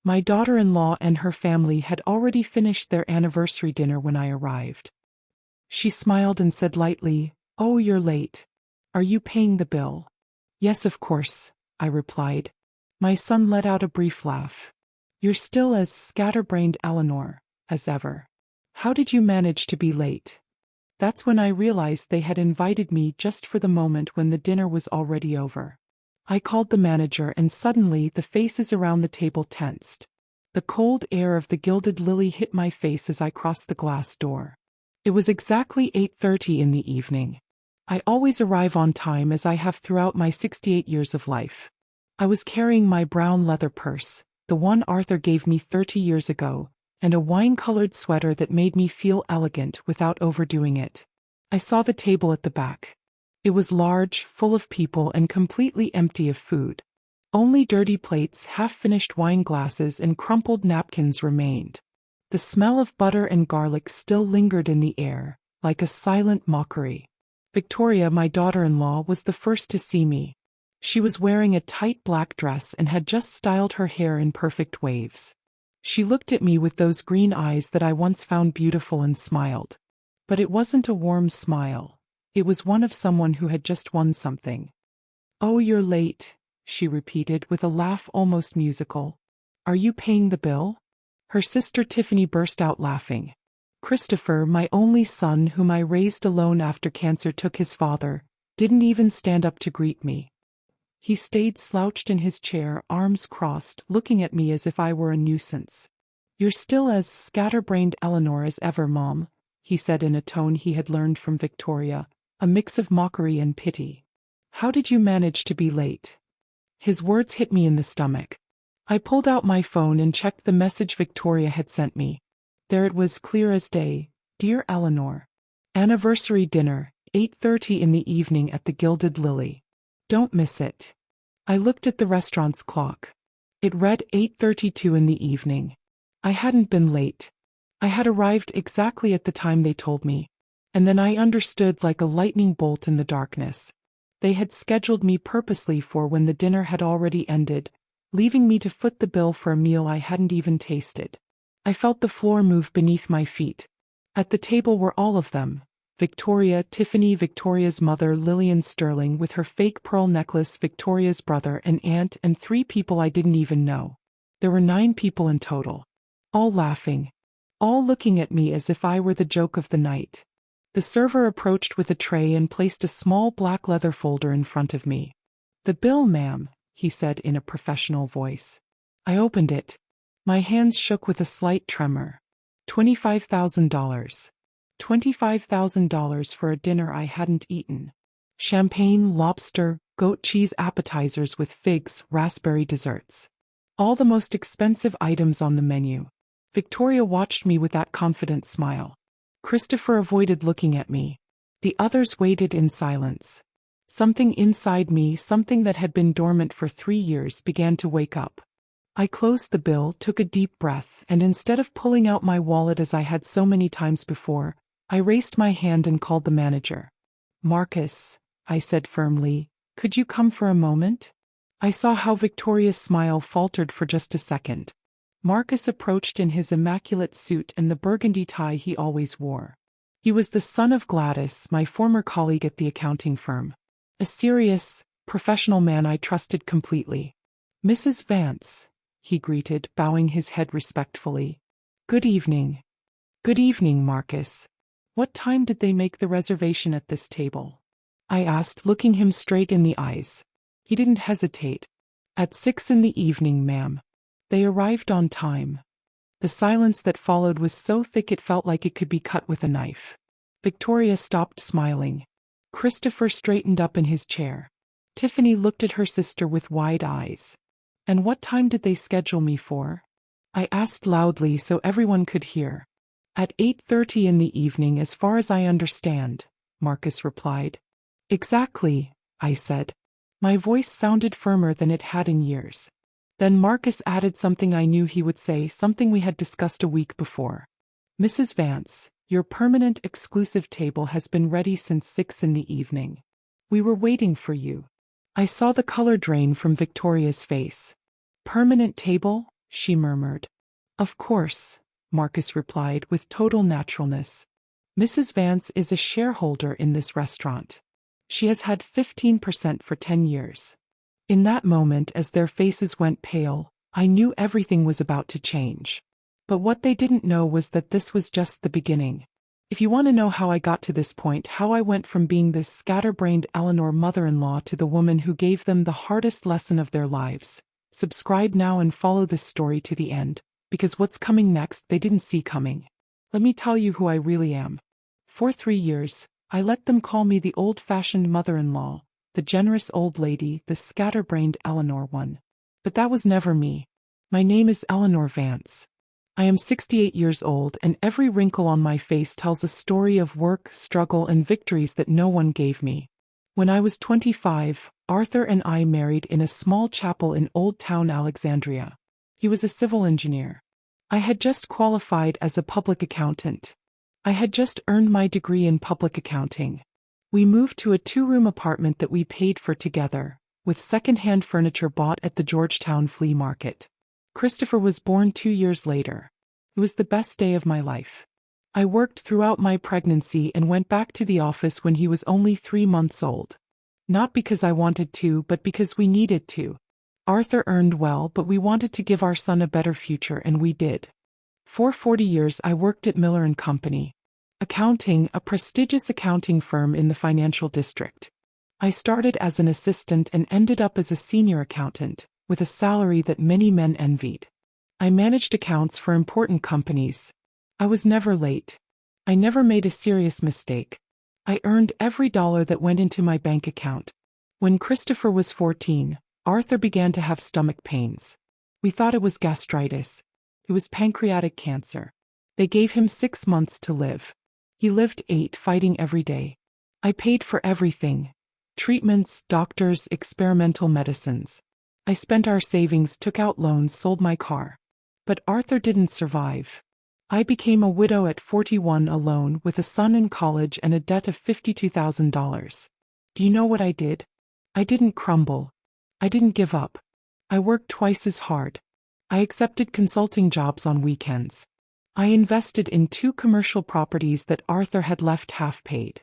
My daughter-in-law and her family had already finished their anniversary dinner when I arrived. She smiled and said lightly, "Oh, you're late. Are you paying the bill?" "Yes, of course," I replied. My son let out a brief laugh. "You're still as scatterbrained, Eleanor, as ever. How did you manage to be late?" That's when I realized they had invited me just for the moment when the dinner was already over. I called the manager and suddenly the faces around the table tensed. The cold air of the Gilded Lily hit my face as I crossed the glass door. It was exactly 8:30 in the evening. I always arrive on time as I have throughout my 68 years of life. I was carrying my brown leather purse, the one Arthur gave me 30 years ago, and a wine-colored sweater that made me feel elegant without overdoing it. I saw the table at the back. It was large, full of people and completely empty of food. Only dirty plates, half-finished wine glasses and crumpled napkins remained. The smell of butter and garlic still lingered in the air, like a silent mockery. Victoria, my daughter-in-law, was the first to see me. She was wearing a tight black dress and had just styled her hair in perfect waves. She looked at me with those green eyes that I once found beautiful and smiled. But it wasn't a warm smile. It was one of someone who had just won something. "Oh, you're late," she repeated with a laugh almost musical. "Are you paying the bill?" Her sister Tiffany burst out laughing. Christopher, my only son whom I raised alone after cancer took his father, didn't even stand up to greet me. He stayed slouched in his chair, arms crossed, looking at me as if I were a nuisance. "You're still as scatterbrained, Eleanor, as ever, Mom," he said in a tone he had learned from Victoria, a mix of mockery and pity. "How did you manage to be late?" His words hit me in the stomach. I pulled out my phone and checked the message Victoria had sent me. There it was, clear as day. "Dear Eleanor. Anniversary dinner, 8:30 in the evening at the Gilded Lily. Don't miss it." I looked at the restaurant's clock. It read 8:32 in the evening. I hadn't been late. I had arrived exactly at the time they told me. And then I understood like a lightning bolt in the darkness. They had scheduled me purposely for when the dinner had already ended, leaving me to foot the bill for a meal I hadn't even tasted. I felt the floor move beneath my feet. At the table were all of them. Victoria, Tiffany, Victoria's mother, Lillian Sterling with her fake pearl necklace, Victoria's brother and aunt, and 3 people I didn't even know. There were 9 people in total. All laughing. All looking at me as if I were the joke of the night. The server approached with a tray and placed a small black leather folder in front of me. "The bill, ma'am," he said in a professional voice. I opened it. My hands shook with a slight tremor. $25,000. $25,000 for a dinner I hadn't eaten. Champagne, lobster, goat cheese appetizers with figs, raspberry desserts. All the most expensive items on the menu. Victoria watched me with that confident smile. Christopher avoided looking at me. The others waited in silence. Something inside me, something that had been dormant for 3 years, began to wake up. I closed the bill, took a deep breath, and instead of pulling out my wallet as I had so many times before, I raised my hand and called the manager. "Marcus," I said firmly, "could you come for a moment?" I saw how Victoria's smile faltered for just a second. Marcus approached in his immaculate suit and the burgundy tie he always wore. He was the son of Gladys, my former colleague at the accounting firm. A serious, professional man I trusted completely. "Mrs. Vance," he greeted, bowing his head respectfully. "Good evening." "Good evening, Marcus. What time did they make the reservation at this table?" I asked, looking him straight in the eyes. He didn't hesitate. "At 6 in the evening, ma'am. They arrived on time." The silence that followed was so thick it felt like it could be cut with a knife. Victoria stopped smiling. Christopher straightened up in his chair. Tiffany looked at her sister with wide eyes. "And what time did they schedule me for?" I asked loudly so everyone could hear. "At 8:30 in the evening, as far as I understand," Marcus replied. "Exactly," I said. My voice sounded firmer than it had in years. Then Marcus added something I knew he would say, something we had discussed a week before. "Mrs. Vance, your permanent exclusive table has been ready since 6 in the evening. We were waiting for you." I saw the color drain from Victoria's face. "Permanent table?" she murmured. Of course, Marcus replied with total naturalness. Mrs. Vance is a shareholder in this restaurant. She has had 15% for 10 years. In that moment, as their faces went pale, I knew everything was about to change. But what they didn't know was that this was just the beginning. If you want to know how I got to this point, how I went from being this scatterbrained Eleanor mother-in-law to the woman who gave them the hardest lesson of their lives, subscribe now and follow this story to the end, because what's coming next they didn't see coming. Let me tell you who I really am. For 3 years, I let them call me the old-fashioned mother-in-law, the generous old lady, the scatterbrained Eleanor one. But that was never me. My name is Eleanor Vance. I am 68 years old, and every wrinkle on my face tells a story of work, struggle, and victories that no one gave me. When I was 25, Arthur and I married in a small chapel in Old Town Alexandria. He was a civil engineer. I had just qualified as a public accountant. I had just earned my degree in public accounting. We moved to a 2-room apartment that we paid for together, with second-hand furniture bought at the Georgetown flea market. Christopher was born 2 years later. It was the best day of my life. I worked throughout my pregnancy and went back to the office when he was only 3 months old. Not because I wanted to, but because we needed to. Arthur earned well, but we wanted to give our son a better future, and we did. For 40 years I worked at Miller & Company. Accounting, a prestigious accounting firm in the financial district. I started as an assistant and ended up as a senior accountant, with a salary that many men envied. I managed accounts for important companies. I was never late. I never made a serious mistake. I earned every dollar that went into my bank account. When Christopher was 14, Arthur began to have stomach pains. We thought it was gastritis. It was pancreatic cancer. They gave him 6 months to live. He lived 8, fighting every day. I paid for everything. Treatments, doctors, experimental medicines. I spent our savings, took out loans, sold my car. But Arthur didn't survive. I became a widow at 41 alone with a son in college and a debt of $52,000. Do you know what I did? I didn't crumble. I didn't give up. I worked twice as hard. I accepted consulting jobs on weekends. I invested in 2 commercial properties that Arthur had left half paid.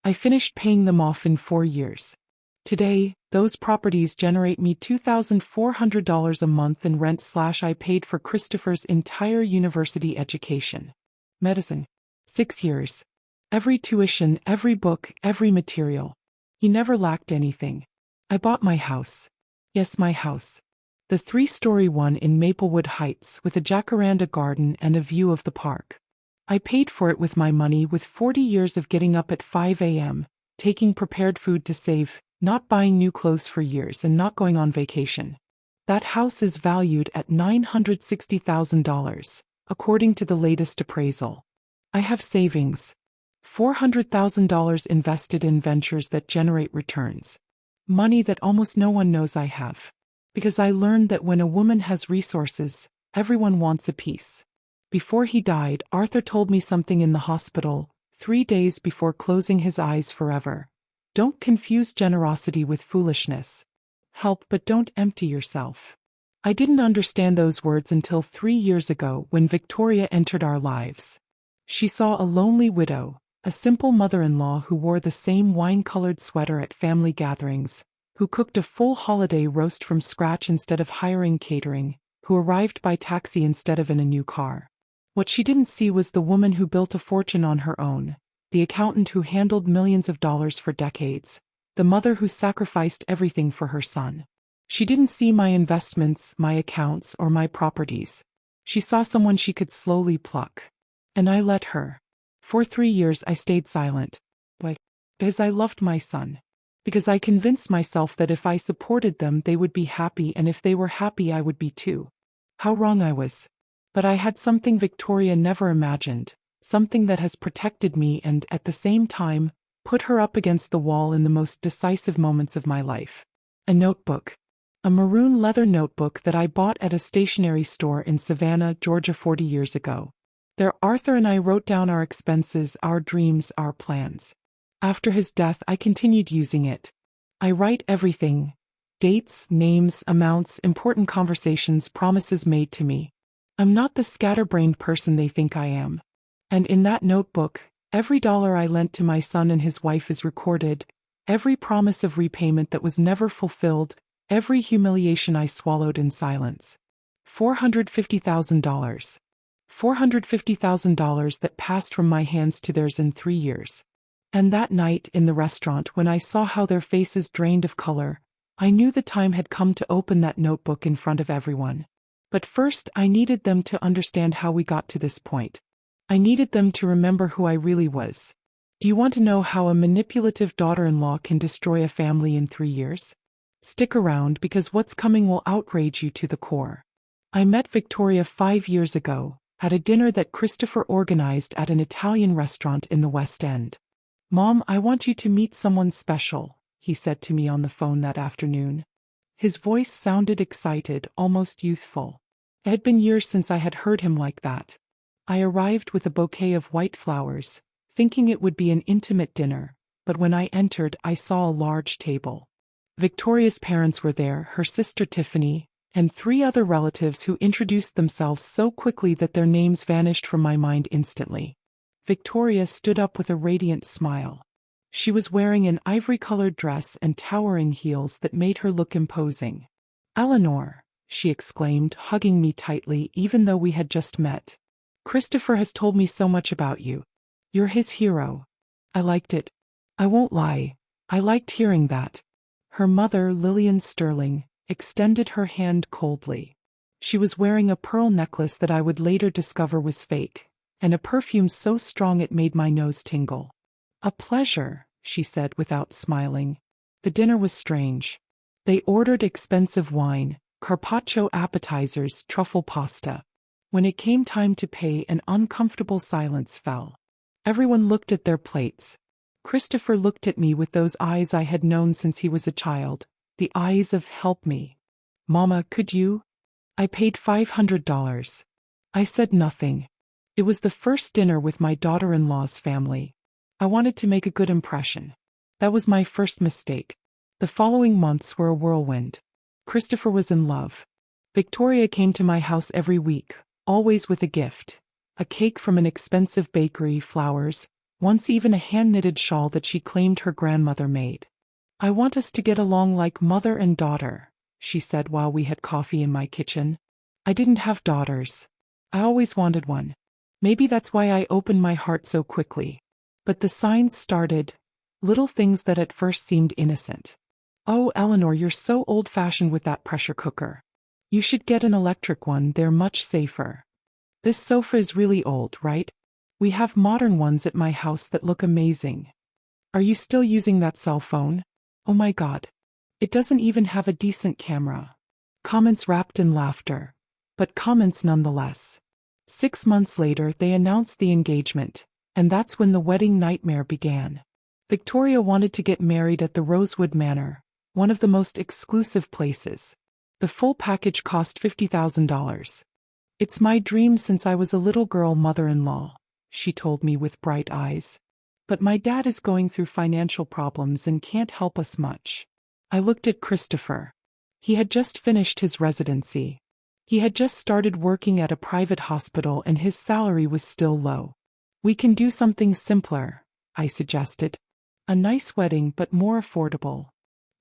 I finished paying them off in 4 years. Today, those properties generate me $2,400 a month in rent. I paid for Christopher's entire university education. Medicine. 6 years. Every tuition, every book, every material. He never lacked anything. I bought my house. Yes, my house. The 3-story one in Maplewood Heights with a jacaranda garden and a view of the park. I paid for it with my money, with 40 years of getting up at 5 a.m., taking prepared food to save, not buying new clothes for years, and not going on vacation. That house is valued at $960,000, according to the latest appraisal. I have savings. $400,000 invested in ventures that generate returns. Money that almost no one knows I have. Because I learned that when a woman has resources, everyone wants a piece. Before he died, Arthur told me something in the hospital, 3 days before closing his eyes forever. Don't confuse generosity with foolishness. Help, but don't empty yourself. I didn't understand those words until 3 years ago when Victoria entered our lives. She saw a lonely widow, a simple mother-in-law who wore the same wine-colored sweater at family gatherings, who cooked a full holiday roast from scratch instead of hiring catering, who arrived by taxi instead of in a new car. What she didn't see was the woman who built a fortune on her own, the accountant who handled millions of dollars for decades, the mother who sacrificed everything for her son. She didn't see my investments, my accounts, or my properties. She saw someone she could slowly pluck. And I let her. For 3 years I stayed silent. Why? Because I loved my son. Because I convinced myself that if I supported them they would be happy, and if they were happy I would be too. How wrong I was. But I had something Victoria never imagined, something that has protected me and, at the same time, put her up against the wall in the most decisive moments of my life. A notebook. A maroon leather notebook that I bought at a stationery store in Savannah, Georgia 40 years ago. There Arthur and I wrote down our expenses, our dreams, our plans. After his death I continued using it. I write everything. Dates, names, amounts, important conversations, promises made to me. I'm not the scatterbrained person they think I am. And in that notebook, every dollar I lent to my son and his wife is recorded, every promise of repayment that was never fulfilled, every humiliation I swallowed in silence. $450,000. $450,000 that passed from my hands to theirs in 3 years. And that night in the restaurant, when I saw how their faces drained of color, I knew the time had come to open that notebook in front of everyone. But first, I needed them to understand how we got to this point. I needed them to remember who I really was. Do you want to know how a manipulative daughter-in-law can destroy a family in 3 years? Stick around, because what's coming will outrage you to the core. I met Victoria 5 years ago, at a dinner that Christopher organized at an Italian restaurant in the West End. "Mom, I want you to meet someone special," he said to me on the phone that afternoon. His voice sounded excited, almost youthful. It had been years since I had heard him like that. I arrived with a bouquet of white flowers, thinking it would be an intimate dinner, but when I entered, I saw a large table. Victoria's parents were there, her sister Tiffany, and 3 other relatives who introduced themselves so quickly that their names vanished from my mind instantly. Victoria stood up with a radiant smile. She was wearing an ivory-colored dress and towering heels that made her look imposing. "Eleanor," she exclaimed, hugging me tightly even though we had just met. "Christopher has told me so much about you. You're his hero." I liked it. I won't lie, I liked hearing that. Her mother, Lillian Sterling, extended her hand coldly. She was wearing a pearl necklace that I would later discover was fake, and a perfume so strong it made my nose tingle. "A pleasure," she said without smiling. The dinner was strange. They ordered expensive wine, carpaccio appetizers, truffle pasta. When it came time to pay, an uncomfortable silence fell. Everyone looked at their plates. Christopher looked at me with those eyes I had known since he was a child. The eyes of "help me." "Mama, could you?" I paid $500. I said nothing. It was the first dinner with my daughter-in-law's family. I wanted to make a good impression. That was my first mistake. The following months were a whirlwind. Christopher was in love. Victoria came to my house every week, always with a gift. A cake from an expensive bakery, flowers, once even a hand-knitted shawl that she claimed her grandmother made. "I want us to get along like mother and daughter," she said while we had coffee in my kitchen. I didn't have daughters. I always wanted one. Maybe that's why I opened my heart so quickly. But the signs started, little things that at first seemed innocent. "Oh, Eleanor, you're so old-fashioned with that pressure cooker. You should get an electric one, they're much safer. This sofa is really old, right? We have modern ones at my house that look amazing. Are you still using that cell phone? Oh my God. It doesn't even have a decent camera." Comments wrapped in laughter. But comments nonetheless. 6 months later, they announced the engagement, and that's when the wedding nightmare began. Victoria wanted to get married at the Rosewood Manor, one of the most exclusive places. The full package cost $50,000. "It's my dream since I was a little girl, mother-in-law," she told me with bright eyes. "But my dad is going through financial problems and can't help us much." I looked at Christopher. He had just finished his residency. He had just started working at a private hospital and his salary was still low. "We can do something simpler," I suggested. "A nice wedding, but more affordable."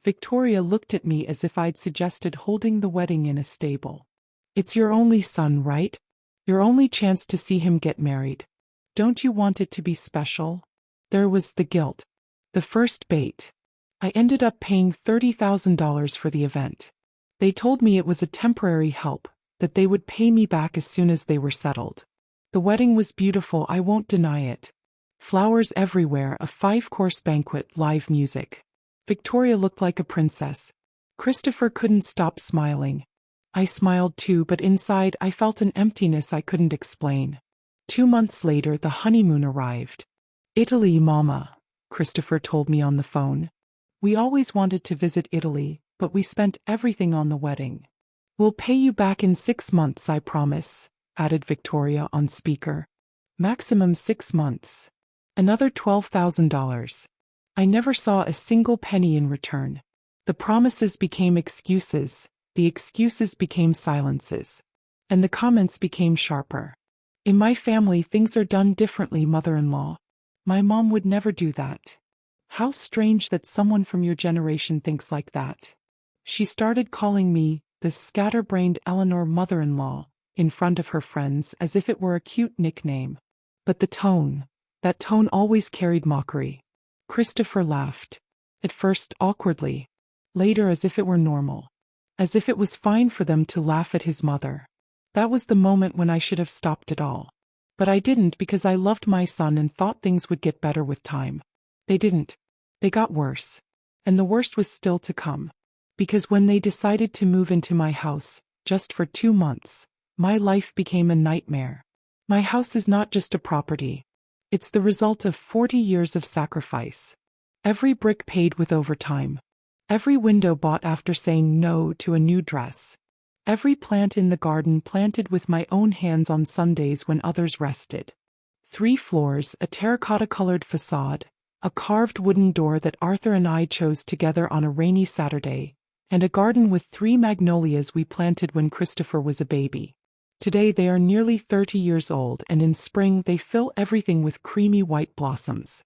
Victoria looked at me as if I'd suggested holding the wedding in a stable. "It's your only son, right? Your only chance to see him get married. Don't you want it to be special?" There was the guilt. The first bait. I ended up paying $30,000 for the event. They told me it was a temporary help, that they would pay me back as soon as they were settled. The wedding was beautiful, I won't deny it. Flowers everywhere, a 5-course banquet, live music. Victoria looked like a princess. Christopher couldn't stop smiling. I smiled too, but inside I felt an emptiness I couldn't explain. 2 months later, the honeymoon arrived. "Italy, Mama," Christopher told me on the phone. "We always wanted to visit Italy, but we spent everything on the wedding. We'll pay you back in 6 months, I promise," added Victoria on speaker. "Maximum 6 months. Another $12,000. I never saw a single penny in return. The promises became excuses, the excuses became silences. And the comments became sharper. In my family, things are done differently, mother-in-law. My mom would never do that. How strange that someone from your generation thinks like that. She started calling me the scatterbrained Eleanor mother-in-law in front of her friends as if it were a cute nickname. But the tone, that tone always carried mockery. Christopher laughed. At first awkwardly. Later as if it were normal. As if it was fine for them to laugh at his mother. That was the moment when I should have stopped it all. But I didn't because I loved my son and thought things would get better with time. They didn't. They got worse. And the worst was still to come. Because when they decided to move into my house, just for 2 months, my life became a nightmare. My house is not just a property. It's the result of 40 years of sacrifice. Every brick paid with overtime. Every window bought after saying no to a new dress. Every plant in the garden planted with my own hands on Sundays when others rested. 3 floors, a terracotta-colored facade, a carved wooden door that Arthur and I chose together on a rainy Saturday, and a garden with 3 magnolias we planted when Christopher was a baby. Today they are nearly 30 years old, and in spring they fill everything with creamy white blossoms.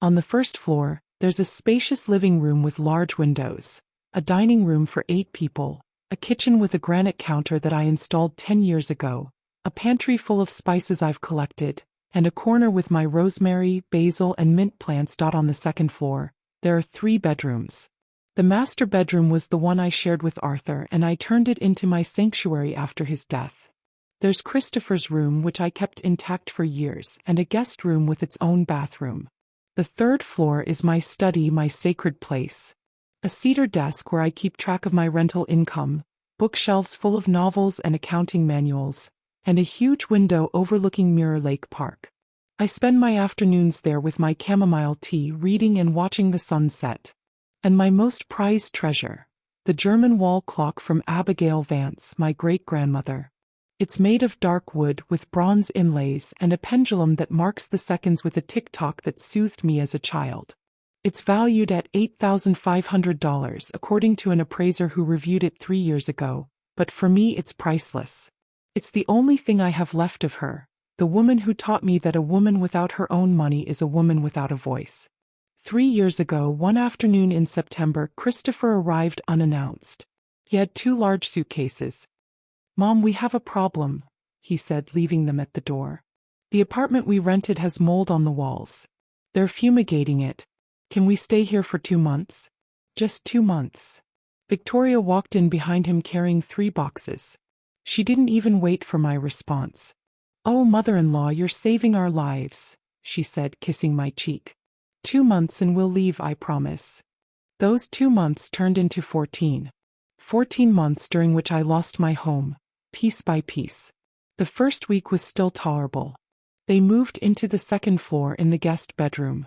On the first floor, there's a spacious living room with large windows, a dining room for 8 people, a kitchen with a granite counter that I installed 10 years ago, a pantry full of spices I've collected, and a corner with my rosemary, basil, and mint plants. On the second floor, there are 3 bedrooms. The master bedroom was the one I shared with Arthur, and I turned it into my sanctuary after his death. There's Christopher's room, which I kept intact for years, and a guest room with its own bathroom. The third floor is my study, my sacred place. A cedar desk where I keep track of my rental income, bookshelves full of novels and accounting manuals, and a huge window overlooking Mirror Lake Park. I spend my afternoons there with my chamomile tea, reading and watching the sunset. And my most prized treasure, the German wall clock from Abigail Vance, my great-grandmother. It's made of dark wood with bronze inlays and a pendulum that marks the seconds with a tick-tock that soothed me as a child. It's valued at $8,500 according to an appraiser who reviewed it 3 years ago, but for me it's priceless. It's the only thing I have left of her, the woman who taught me that a woman without her own money is a woman without a voice. 3 years ago, one afternoon in September, Christopher arrived unannounced. He had 2 large suitcases. "Mom, we have a problem," he said, leaving them at the door. "The apartment we rented has mold on the walls. They're fumigating it. Can we stay here for 2 months? Just 2 months. Victoria walked in behind him carrying 3 boxes. She didn't even wait for my response. "Oh, mother-in-law, you're saving our lives," she said, kissing my cheek. 2 months and we'll leave, I promise." Those 2 months turned into 14. 14 months during which I lost my home, piece by piece. The first week was still tolerable. They moved into the second floor in the guest bedroom.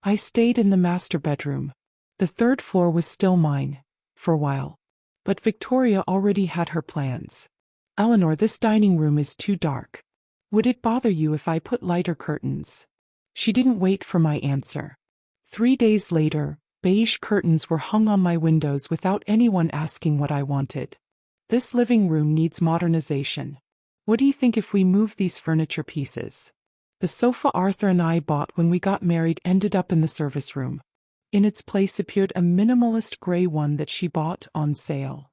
I stayed in the master bedroom. The third floor was still mine, for a while. But Victoria already had her plans. "Eleanor, this dining room is too dark. Would it bother you if I put lighter curtains?" She didn't wait for my answer. 3 days later, beige curtains were hung on my windows without anyone asking what I wanted. "This living room needs modernization. What do you think if we move these furniture pieces?" The sofa Arthur and I bought when we got married ended up in the service room. In its place appeared a minimalist gray one that she bought on sale.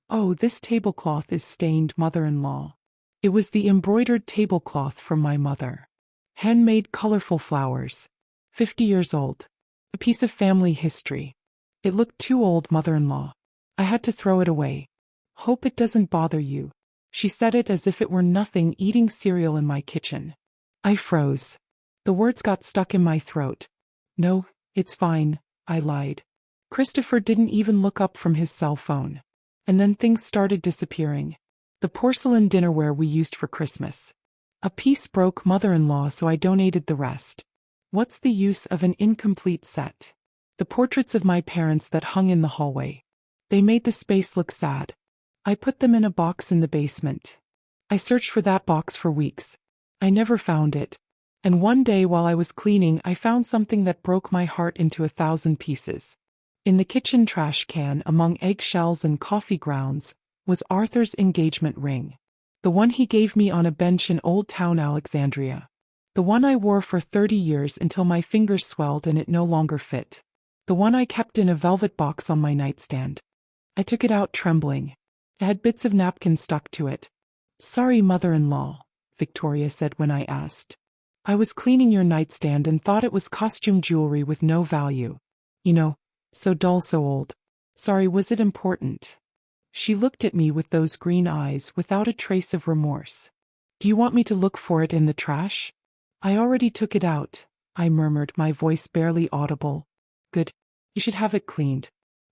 "Oh, this tablecloth is stained, mother-in-law." It was the embroidered tablecloth from my mother. Handmade colorful flowers. 50 years old. A piece of family history. It looked too old, mother-in-law. I had to throw it away. "Hope it doesn't bother you." She said it as if it were nothing, eating cereal in my kitchen. I froze. The words got stuck in my throat. "No, it's fine," I lied. Christopher didn't even look up from his cell phone. And then things started disappearing. The porcelain dinnerware we used for Christmas. A piece broke, mother-in-law, so I donated the rest. What's the use of an incomplete set? The portraits of my parents that hung in the hallway. They made the space look sad. I put them in a box in the basement. I searched for that box for weeks. I never found it. And one day while I was cleaning, I found something that broke my heart into 1,000 pieces. In the kitchen trash can, among eggshells and coffee grounds, was Arthur's engagement ring. The one he gave me on a bench in Old Town Alexandria. The one I wore for 30 years until my fingers swelled and it no longer fit. The one I kept in a velvet box on my nightstand. I took it out trembling. It had bits of napkin stuck to it. "Sorry, mother-in-law," Victoria said when I asked. "I was cleaning your nightstand and thought it was costume jewelry with no value. You know, so dull, so old. Sorry, was it important?" She looked at me with those green eyes without a trace of remorse. "Do you want me to look for it in the trash?" "I already took it out," I murmured, my voice barely audible. "Good. You should have it cleaned.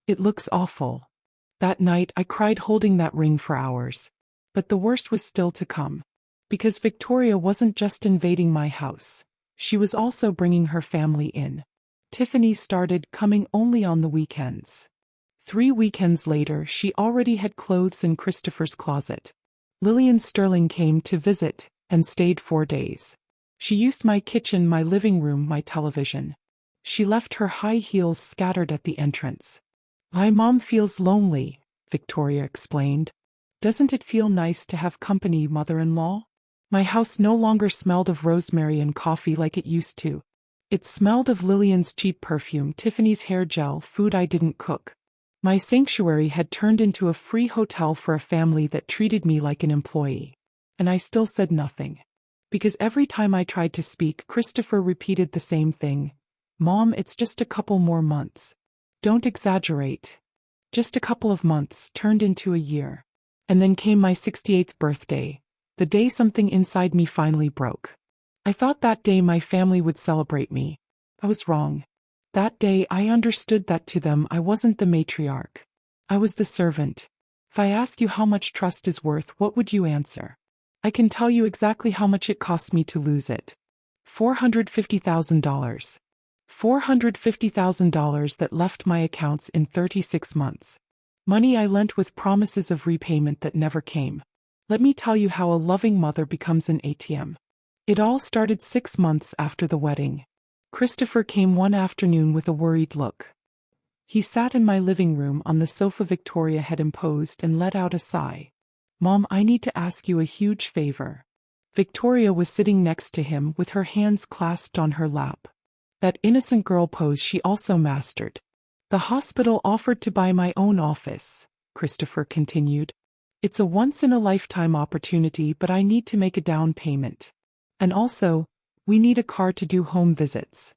It looks awful." That night I cried holding that ring for hours. But the worst was still to come. Because Victoria wasn't just invading my house. She was also bringing her family in. Tiffany started coming only on the weekends. 3 weekends later, she already had clothes in Christopher's closet. Lillian Sterling came to visit and stayed 4 days. She used my kitchen, my living room, my television. She left her high heels scattered at the entrance. "My mom feels lonely," Victoria explained. "Doesn't it feel nice to have company, mother-in-law?" My house no longer smelled of rosemary and coffee like it used to. It smelled of Lillian's cheap perfume, Tiffany's hair gel, food I didn't cook. My sanctuary had turned into a free hotel for a family that treated me like an employee. And I still said nothing. Because every time I tried to speak, Christopher repeated the same thing. "Mom, it's just a couple more months. Don't exaggerate." Just a couple of months turned into a year. And then came my 68th birthday, the day something inside me finally broke. I thought that day my family would celebrate me. I was wrong. That day I understood that to them I wasn't the matriarch. I was the servant. If I ask you how much trust is worth, what would you answer? I can tell you exactly how much it cost me to lose it. $450,000. $450,000 that left my accounts in 36 months. Money I lent with promises of repayment that never came. Let me tell you how a loving mother becomes an ATM. It all started 6 months after the wedding. Christopher came one afternoon with a worried look. He sat in my living room on the sofa Victoria had imposed and let out a sigh. "Mom, I need to ask you a huge favor." Victoria was sitting next to him with her hands clasped on her lap. That innocent girl pose she also mastered. "The hospital offered to buy my own office," Christopher continued. "It's a once-in-a-lifetime opportunity, but I need to make a down payment. And also, we need a car to do home visits."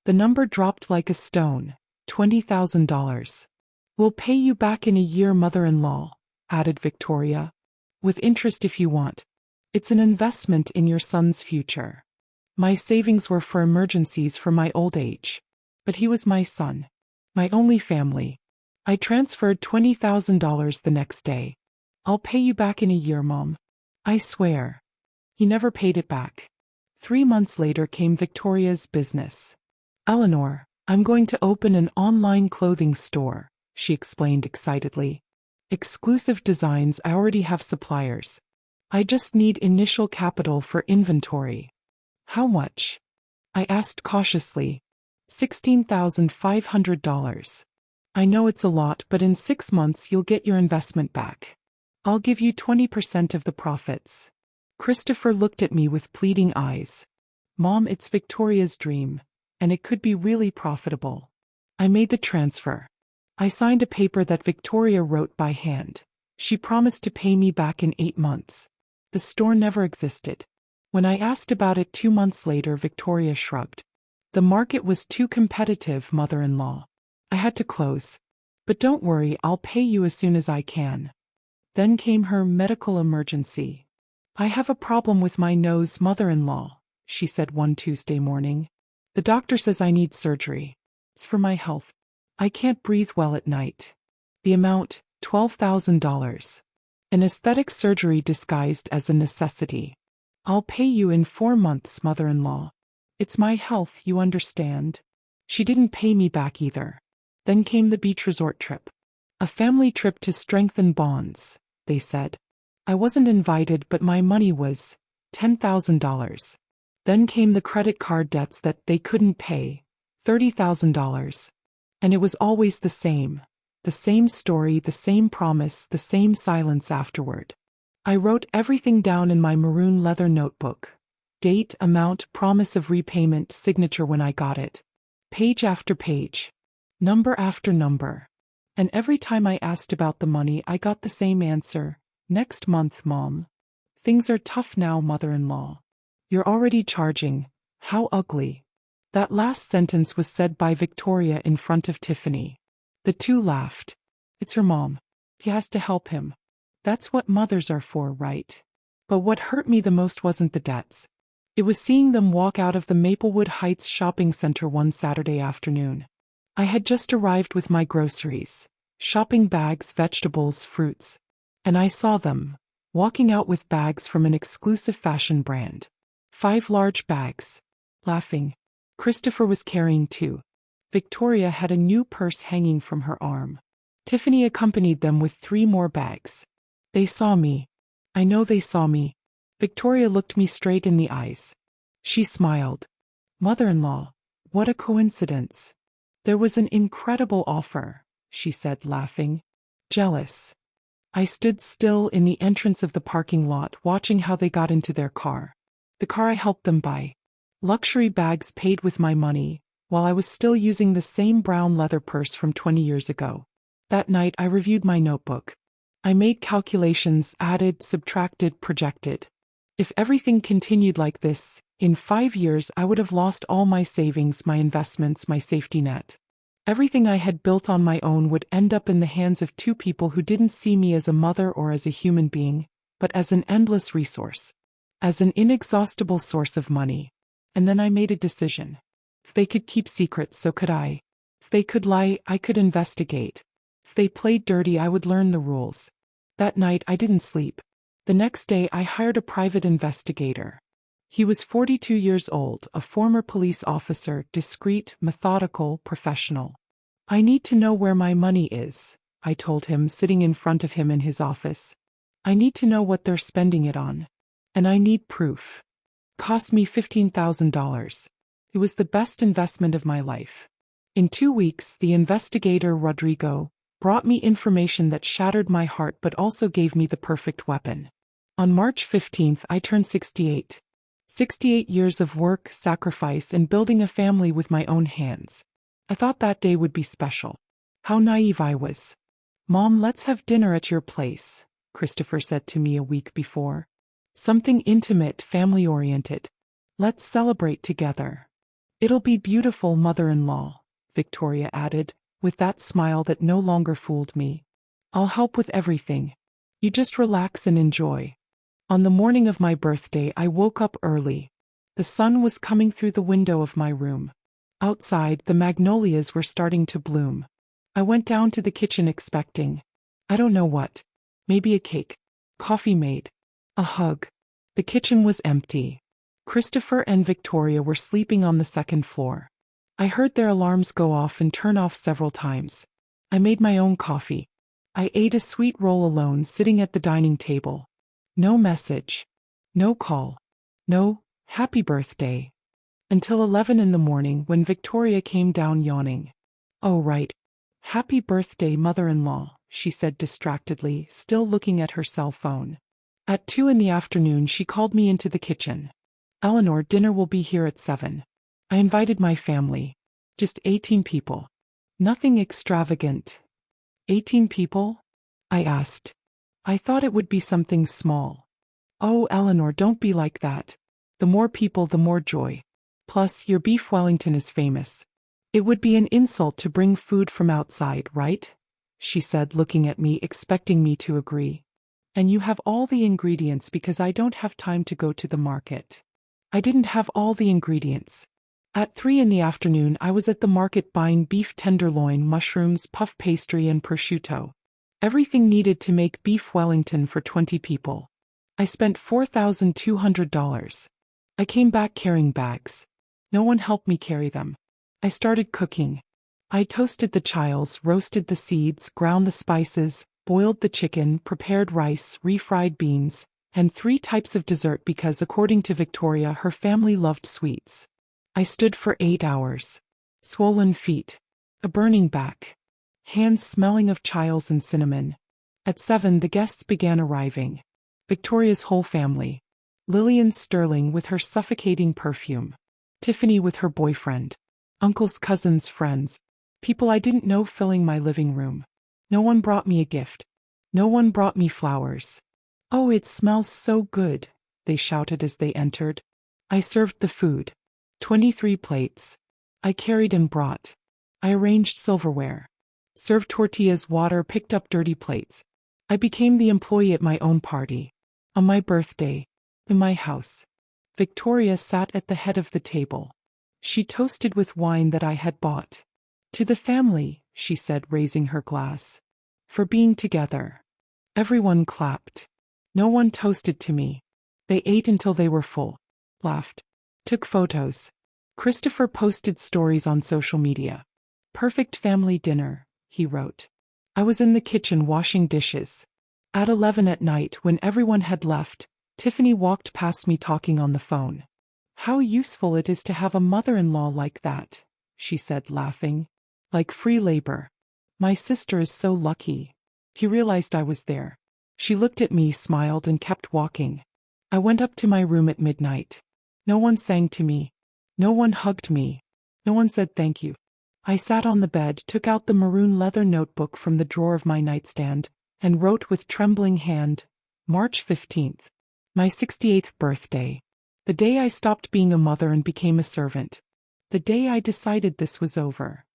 The number dropped like a stone. $20,000. "We'll pay you back in a year, mother-in-law," added Victoria. "With interest if you want. It's an investment in your son's future." My savings were for emergencies for my old age. But he was my son. My only family. I transferred $20,000 the next day. "I'll pay you back in a year, Mom. I swear." He never paid it back. 3 months later came Victoria's business. "Eleanor, I'm going to open an online clothing store," she explained excitedly. "Exclusive designs, I already have suppliers. I just need initial capital for inventory." "How much?" I asked cautiously. $16,500. "I know it's a lot, but in 6 months you'll get your investment back. I'll give you 20% of the profits." Christopher looked at me with pleading eyes. "Mom, it's Victoria's dream, and it could be really profitable." I made the transfer. I signed a paper that Victoria wrote by hand. She promised to pay me back in 8 months. The store never existed. When I asked about it 2 months later, Victoria shrugged. "The market was too competitive, mother-in-law. I had to close. But don't worry, I'll pay you as soon as I can." Then came her medical emergency. "I have a problem with my nose, mother-in-law," she said one Tuesday morning. "The doctor says I need surgery. It's for my health. I can't breathe well at night." The amount, $12,000. An aesthetic surgery disguised as a necessity. "I'll pay you in 4 months, mother-in-law. It's my health, you understand." She didn't pay me back either. Then came the beach resort trip. "A family trip to strengthen bonds," they said. I wasn't invited, but my money was $10,000. Then came the credit card debts that they couldn't pay, $30,000. And it was always the same. The same story, the same promise, the same silence afterward. I wrote everything down in my maroon leather notebook. Date, amount, promise of repayment, signature when I got it. Page after page. Number after number. And every time I asked about the money, I got the same answer. Next month, Mom. Things are tough now, mother-in-law. You're already charging. How ugly. That last sentence was said by Victoria in front of Tiffany. The two laughed. It's her mom. He has to help him. That's what mothers are for, right? But what hurt me the most wasn't the debts. It was seeing them walk out of the Maplewood Heights shopping center one Saturday afternoon. I had just arrived with my groceries, shopping bags, vegetables, fruits. And I saw them, walking out with bags from an exclusive fashion brand. 5 large bags. Laughing. Christopher was carrying 2. Victoria had a new purse hanging from her arm. Tiffany accompanied them with 3 more bags. They saw me. I know they saw me. Victoria looked me straight in the eyes. She smiled. Mother-in-law, what a coincidence. There was an incredible offer, she said, laughing. Jealous. I stood still in the entrance of the parking lot, watching how they got into their car. The car I helped them buy. Luxury bags paid with my money, while I was still using the same brown leather purse from 20 years ago. That night I reviewed my notebook. I made calculations, added, subtracted, projected. If everything continued like this, in 5 years I would have lost all my savings, my investments, my safety net. Everything I had built on my own would end up in the hands of 2 people who didn't see me as a mother or as a human being, but as an endless resource. As an inexhaustible source of money. And then I made a decision. If they could keep secrets, so could I. If they could lie, I could investigate. If they played dirty, I would learn the rules. That night I didn't sleep. The next day I hired a private investigator. He was 42 years old, a former police officer, discreet, methodical, professional. I need to know where my money is, I told him, sitting in front of him in his office. I need to know what they're spending it on. And I need proof. Cost me $15,000. It was the best investment of my life. In 2 weeks, the investigator, Rodrigo, brought me information that shattered my heart but also gave me the perfect weapon. On March 15th, I turned 68. 68 years of work, sacrifice, and building a family with my own hands. I thought that day would be special. How naive I was. Mom, let's have dinner at your place, Christopher said to me a week before. Something intimate, family-oriented. Let's celebrate together. It'll be beautiful, mother-in-law, Victoria added, with that smile that no longer fooled me. I'll help with everything. You just relax and enjoy. On the morning of my birthday, I woke up early. The sun was coming through the window of my room. Outside, the magnolias were starting to bloom. I went down to the kitchen expecting, I don't know what. Maybe a cake. Coffee made. A hug. The kitchen was empty. Christopher and Victoria were sleeping on the second floor. I heard their alarms go off and turn off several times. I made my own coffee. I ate a sweet roll alone, sitting at the dining table. No message. No call. No, happy birthday. Until 11 in the morning when Victoria came down yawning. Oh right. Happy birthday, mother-in-law, she said distractedly, still looking at her cell phone. At 2 in the afternoon she called me into the kitchen. Eleanor, dinner will be here at 7. I invited my family. Just 18 people. Nothing extravagant. 18 people? I asked. I thought it would be something small. Oh, Eleanor, don't be like that. The more people, the more joy. Plus, your beef Wellington is famous. It would be an insult to bring food from outside, right? She said, looking at me, expecting me to agree. And you have all the ingredients because I don't have time to go to the market. I didn't have all the ingredients. At 3 in the afternoon, I was at the market buying beef tenderloin, mushrooms, puff pastry, and prosciutto. Everything needed to make beef Wellington for 20 people. I spent $4,200. I came back carrying bags. No one helped me carry them. I started cooking. I toasted the chiles, roasted the seeds, ground the spices, boiled the chicken, prepared rice, refried beans, and 3 types of dessert because, according to Victoria, her family loved sweets. I stood for 8 hours. Swollen feet. A burning back. Hands smelling of chiles and cinnamon. At 7 the guests began arriving. Victoria's whole family. Lillian Sterling with her suffocating perfume. Tiffany with her boyfriend. Uncles, cousins, friends. People I didn't know filling my living room. No one brought me a gift. No one brought me flowers. "Oh, it smells so good," they shouted as they entered. I served the food. 23 plates. I carried and brought. I arranged silverware. Served tortillas, water, picked up dirty plates. I became the employee at my own party. On my birthday. In my house. Victoria sat at the head of the table. She toasted with wine that I had bought. "To the family," she said, raising her glass. "For being together." Everyone clapped. No one toasted to me. They ate until they were full. Laughed. Took photos. Christopher posted stories on social media. "Perfect family dinner," he wrote. I was in the kitchen washing dishes. At 11 at night, when everyone had left, Tiffany walked past me talking on the phone. "How useful it is to have a mother-in-law like that," she said, laughing. "Like free labor. My sister is so lucky." He realized I was there. She looked at me, smiled, and kept walking. I went up to my room at midnight. No one sang to me. No one hugged me. No one said thank you. I sat on the bed, took out the maroon leather notebook from the drawer of my nightstand, and wrote with trembling hand, March 15th. My 68th birthday. The day I stopped being a mother and became a servant. The day I decided this was over.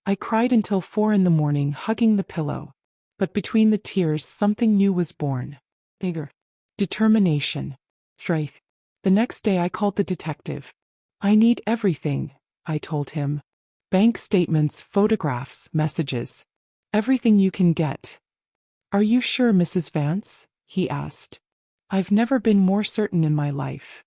I cried until 4 in the morning, hugging the pillow. But between the tears, something new was born. Bigger. Determination. Strength. The next day I called the detective. "I need everything," I told him. "Bank statements, photographs, messages. Everything you can get." "Are you sure, Mrs. Vance?" he asked. I've never been more certain in my life.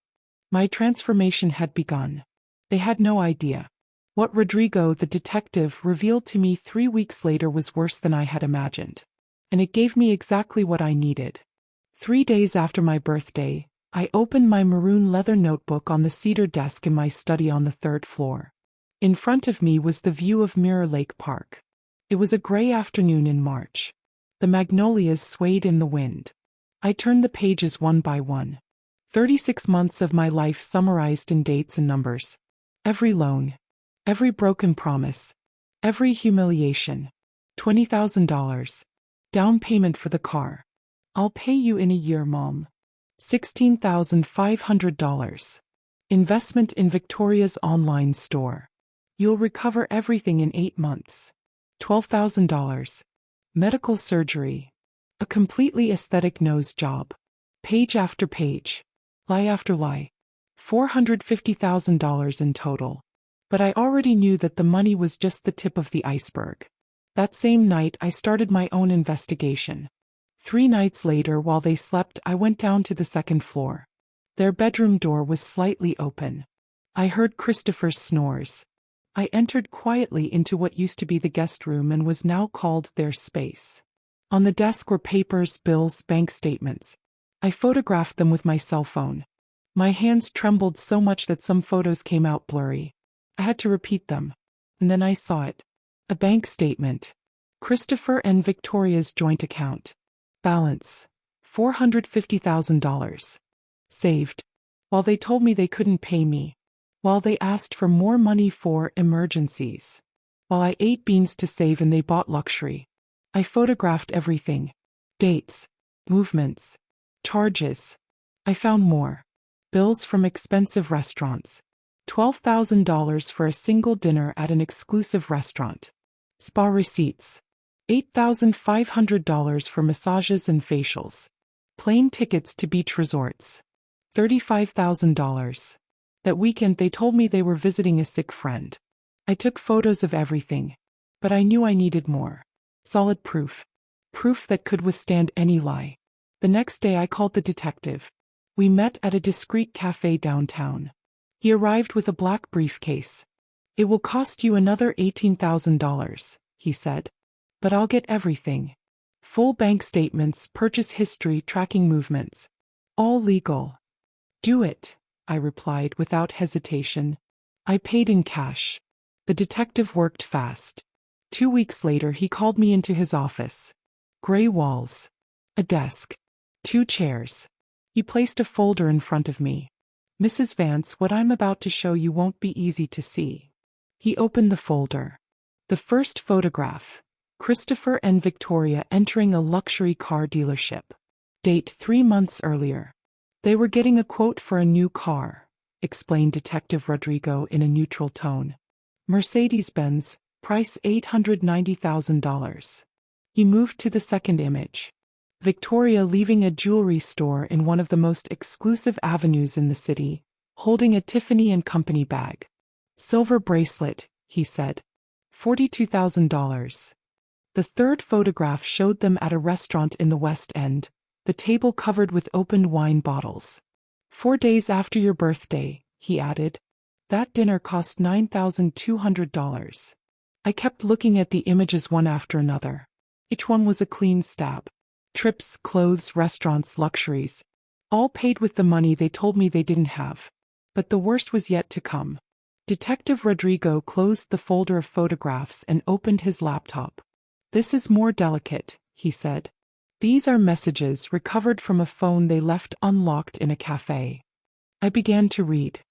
My transformation had begun. They had no idea. What Rodrigo, the detective, revealed to me 3 weeks later was worse than I had imagined. And it gave me exactly what I needed. 3 days after my birthday, I opened my maroon leather notebook on the cedar desk in my study on the 3rd floor. In front of me was the view of Mirror Lake Park. It was a gray afternoon in March. The magnolias swayed in the wind. I turned the pages one by one. 36 months of my life summarized in dates and numbers. Every loan. Every broken promise. Every humiliation. $20,000. Down payment for the car. "I'll pay you in a year, Mom." $16,500. Investment in Victoria's online store. "You'll recover everything in 8 months." $12,000. Medical surgery. A completely aesthetic nose job. Page after page. Lie after lie. $450,000 in total. But I already knew that the money was just the tip of the iceberg. That same night I started my own investigation. 3 nights later, while they slept, I went down to the 2nd floor. Their bedroom door was slightly open. I heard Christopher's snores. I entered quietly into what used to be the guest room and was now called their space. On the desk were papers, bills, bank statements. I photographed them with my cell phone. My hands trembled so much that some photos came out blurry. I had to repeat them. And then I saw it. A bank statement. Christopher and Victoria's joint account. Balance. $450,000. Saved. While they told me they couldn't pay me. While they asked for more money for emergencies. While I ate beans to save and they bought luxury. I photographed everything. Dates. Movements. Charges. I found more. Bills from expensive restaurants. $12,000 for a single dinner at an exclusive restaurant. Spa receipts. $8,500 for massages and facials. Plane tickets to beach resorts. $35,000. That weekend they told me they were visiting a sick friend. I took photos of everything. But I knew I needed more. Solid proof. Proof that could withstand any lie. The next day I called the detective. We met at a discreet cafe downtown. He arrived with a black briefcase. "It will cost you another $18,000, he said. "But I'll get everything. Full bank statements, purchase history, tracking movements. All legal." "Do it," I replied without hesitation. I paid in cash. The detective worked fast. 2 weeks later he called me into his office. Gray walls. A desk. 2 chairs. He placed a folder in front of me. Mrs. Vance, what I'm about to show you won't be easy to see. He opened the folder. The first photograph. Christopher and Victoria entering a luxury car dealership. Date 3 months earlier. They were getting a quote for a new car, explained Detective Rodrigo in a neutral tone. Mercedes-Benz, price $890,000. He moved to the second image. Victoria leaving a jewelry store in one of the most exclusive avenues in the city, holding a Tiffany & Company bag. Silver bracelet, he said. $42,000. The third photograph showed them at a restaurant in the West End, the table covered with opened wine bottles. 4 days after your birthday, he added. That dinner cost $9,200. I kept looking at the images one after another. Each one was a clean stab. Trips, clothes, restaurants, luxuries. All paid with the money they told me they didn't have. But the worst was yet to come. Detective Rodrigo closed the folder of photographs and opened his laptop. This is more delicate, he said. These are messages recovered from a phone they left unlocked in a cafe. I began to read.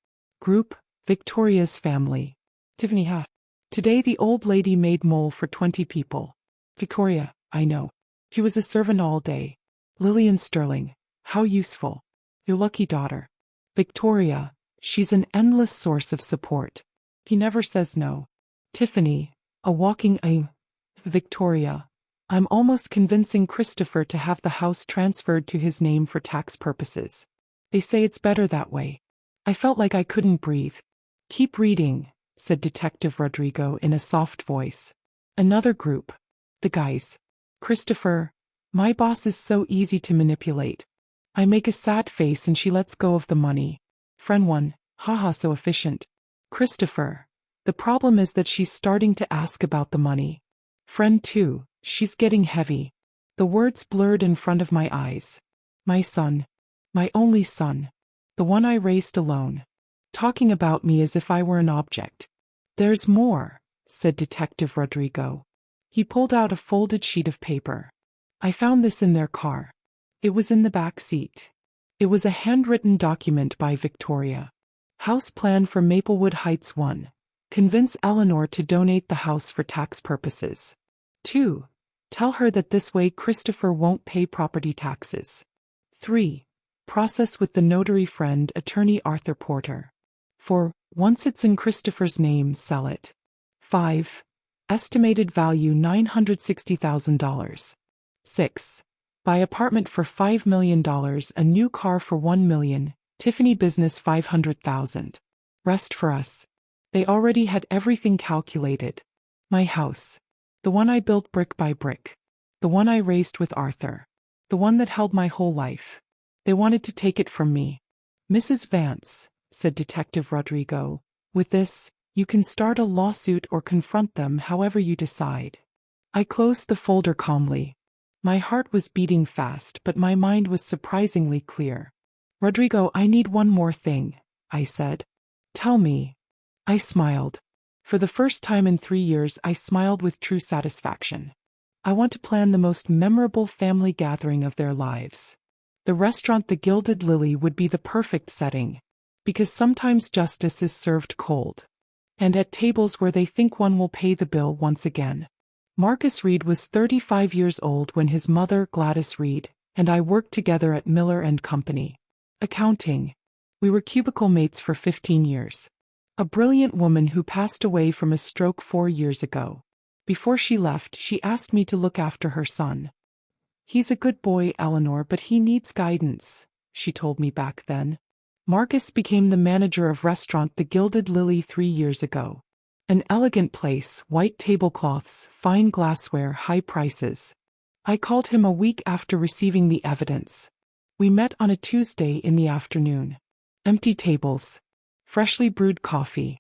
Group, Victoria's family. Tiffany, ha. Today the old lady made mole for 20 people. Victoria, I know. She was a servant all day. Lillian Sterling, how useful. Your lucky daughter. Victoria, she's an endless source of support. He never says no. Tiffany, a walking aim. Victoria, I'm almost convincing Christopher to have the house transferred to his name for tax purposes. They say it's better that way. I felt like I couldn't breathe. Keep reading, said Detective Rodrigo in a soft voice. Another group. The guys. Christopher, my boss is so easy to manipulate. I make a sad face and she lets go of the money. Friend 1, haha, so efficient. Christopher, the problem is that she's starting to ask about the money. Friend 2, she's getting heavy. The words blurred in front of my eyes. My son. My only son. The one I raised alone. Talking about me as if I were an object. There's more, said Detective Rodrigo. He pulled out a folded sheet of paper. I found this in their car. It was in the back seat. It was a handwritten document by Victoria. House plan for Maplewood Heights 1. Convince Eleanor to donate the house for tax purposes. 2. Tell her that this way Christopher won't pay property taxes. 3. Process with the notary friend attorney Arthur Porter. 4. Once it's in Christopher's name, sell it. 5. Estimated value $960,000. 6. Buy apartment for $5 million, a new car for $1 million, Tiffany business $500,000. Rest for us. They already had everything calculated. My house. The one I built brick by brick. The one I raised with Arthur. The one that held my whole life. They wanted to take it from me. Mrs. Vance, said Detective Rodrigo, with this, you can start a lawsuit or confront them however you decide. I closed the folder calmly. My heart was beating fast, but my mind was surprisingly clear. Rodrigo, I need one more thing, I said. Tell me. I smiled. For the first time in 3 years, I smiled with true satisfaction. I want to plan the most memorable family gathering of their lives. The restaurant The Gilded Lily would be the perfect setting, because sometimes justice is served cold. And at tables where they think one will pay the bill once again. Marcus Reed was 35 years old when his mother, Gladys Reed, and I worked together at Miller & Company. Accounting. We were cubicle mates for 15 years. A brilliant woman who passed away from a stroke 4 years ago. Before she left, she asked me to look after her son. He's a good boy, Eleanor, but he needs guidance, she told me back then. Marcus became the manager of restaurant The Gilded Lily 3 years ago. An elegant place, white tablecloths, fine glassware, high prices. I called him a week after receiving the evidence. We met on a Tuesday in the afternoon. Empty tables. Freshly brewed coffee.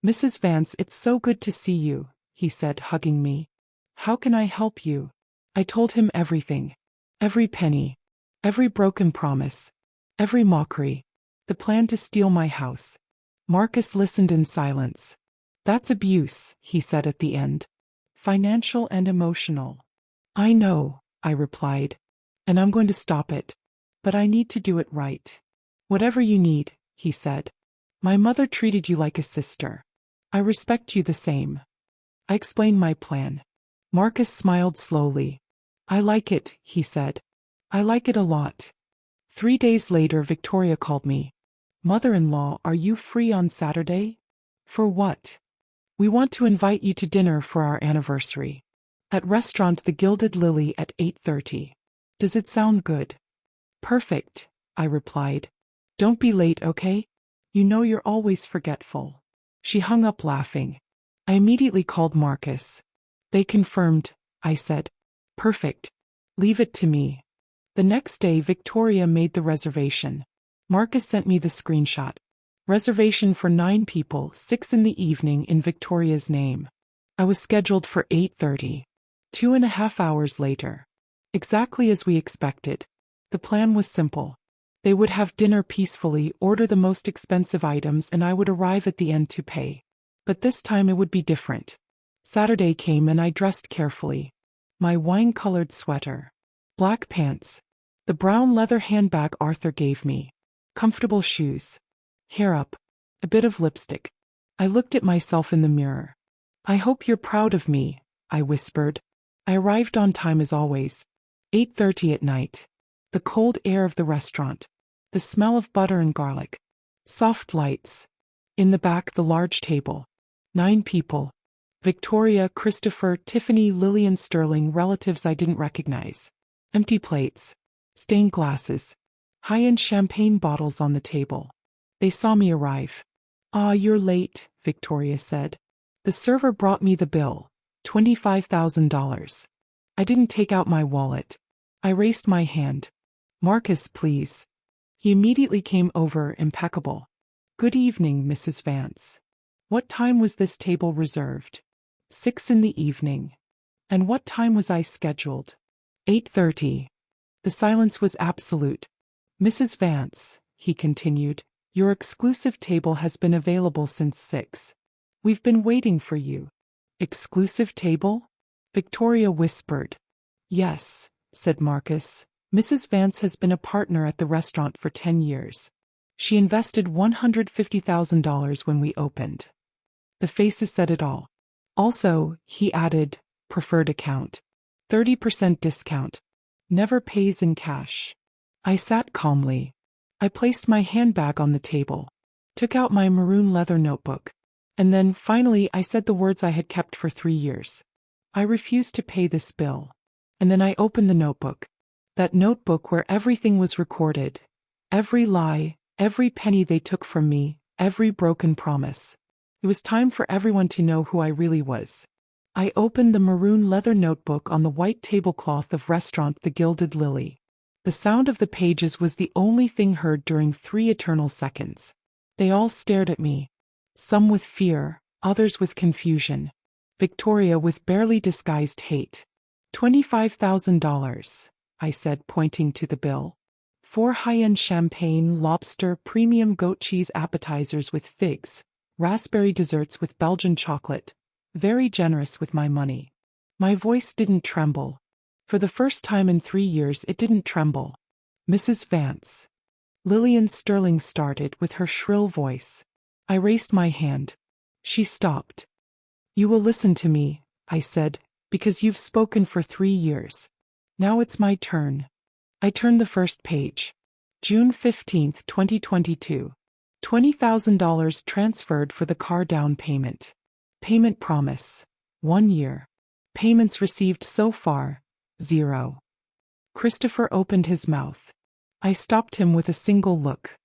Mrs. Vance, it's so good to see you, he said, hugging me. How can I help you? I told him everything. Every penny. Every broken promise. Every mockery. The plan to steal my house. Marcus listened in silence. That's abuse, he said at the end. financial and emotional. I know, I replied, and I'm going to stop it. But I need to do it right. Whatever you need, he said. My mother treated you like a sister. I respect you the same. I explained my plan. Marcus smiled slowly. I like it, he said. I like it a lot. 3 days later, Victoria called me. Mother-in-law, are you free on Saturday? For what? We want to invite you to dinner for our anniversary. At restaurant The Gilded Lily at 8:30. Does it sound good? Perfect, I replied. Don't be late, okay? You know you're always forgetful. She hung up laughing. I immediately called Marcus. They confirmed, I said. Perfect. Leave it to me. The next day, Victoria made the reservation. Marcus sent me the screenshot. Reservation for 9 people, 6 in the evening in Victoria's name. I was scheduled for 8:30. 2.5 hours later. Exactly as we expected. The plan was simple. They would have dinner peacefully, order the most expensive items, and I would arrive at the end to pay. But this time it would be different. Saturday came and I dressed carefully. My wine-colored sweater. Black pants. The brown leather handbag Arthur gave me. Comfortable shoes. Hair up. A bit of lipstick. I looked at myself in the mirror. I hope you're proud of me, I whispered. I arrived on time as always. 8:30 at night. The cold air of the restaurant. The smell of butter and garlic. Soft lights. In the back, the large table. 9 people. Victoria, Christopher, Tiffany, Lillian, Sterling, relatives I didn't recognize. Empty plates. Stained glasses. High-end champagne bottles on the table. They saw me arrive. Ah, you're late, Victoria said. The server brought me the bill. $25,000. I didn't take out my wallet. I raised my hand. Marcus, please. He immediately came over, impeccable. Good evening, Mrs. Vance. What time was this table reserved? 6 in the evening. And what time was I scheduled? 8:30. The silence was absolute. Mrs. Vance, he continued, your exclusive table has been available since 6. We've been waiting for you. Exclusive table? Victoria whispered. Yes, said Marcus. Mrs. Vance has been a partner at the restaurant for 10 years. She invested $150,000 when we opened. The faces said it all. Also, he added, preferred account. 30% discount. Never pays in cash. I sat calmly. I placed my handbag on the table, took out my maroon leather notebook, and then, finally, I said the words I had kept for 3 years. I refuse to pay this bill. And then I opened the notebook. That notebook where everything was recorded. Every lie, every penny they took from me, every broken promise. It was time for everyone to know who I really was. I opened the maroon leather notebook on the white tablecloth of restaurant The Gilded Lily. The sound of the pages was the only thing heard during 3 eternal seconds. They all stared at me. Some with fear, others with confusion. Victoria with barely disguised hate. $25,000, I said, pointing to the bill. 4 high-end champagne, lobster, premium goat cheese appetizers with figs, raspberry desserts with Belgian chocolate. Very generous with my money. My voice didn't tremble. For the first time in 3 years it didn't tremble. Mrs. Vance. Lillian Sterling started with her shrill voice. I raised my hand. She stopped. You will listen to me, I said, because you've spoken for 3 years. Now it's my turn. I turned the first page. June 15, 2022. $20,000 transferred for the car down payment. Payment promise. 1 year. Payments received so far. 0. Christopher opened his mouth. I stopped him with a single look.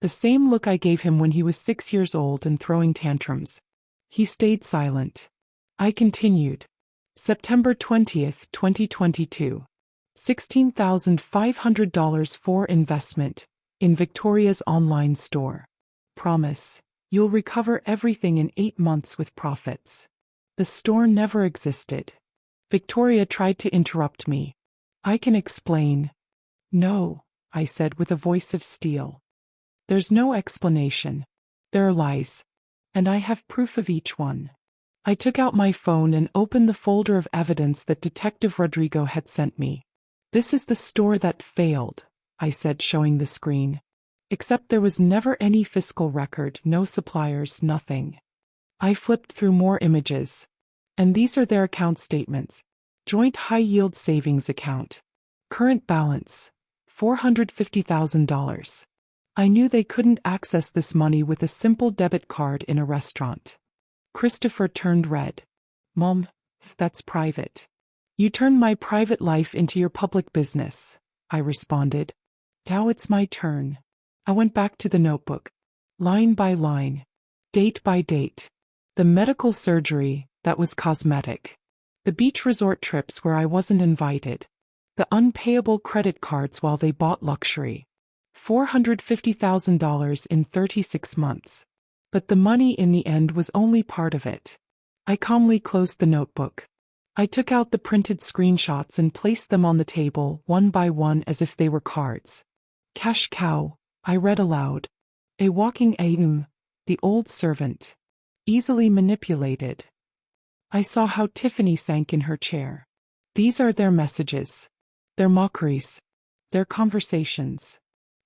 The same look I gave him when he was 6 years old and throwing tantrums. He stayed silent. I continued. September 20th, 2022. $16,500 for investment in Victoria's online store. Promise. You'll recover everything in 8 months with profits. The store never existed. Victoria tried to interrupt me. I can explain. No, I said with a voice of steel. There's no explanation. There are lies. And I have proof of each one. I took out my phone and opened the folder of evidence that Detective Rodrigo had sent me. This is the store that failed, I said, showing the screen. Except there was never any fiscal record, no suppliers, nothing. I flipped through more images. And these are their account statements. Joint high-yield savings account. Current balance, $450,000. I knew they couldn't access this money with a simple debit card in a restaurant. Christopher turned red. Mom, that's private. You turned my private life into your public business, I responded. Now it's my turn. I went back to the notebook. Line by line. Date by date. The medical surgery, that was cosmetic. The beach resort trips where I wasn't invited. The unpayable credit cards while they bought luxury. $450,000 in 36 months. But the money in the end was only part of it. I calmly closed the notebook. I took out the printed screenshots and placed them on the table, one by one, as if they were cards. Cash cow, I read aloud. A walking item, the old servant. Easily manipulated. I saw how Tiffany sank in her chair. These are their messages. Their mockeries. Their conversations.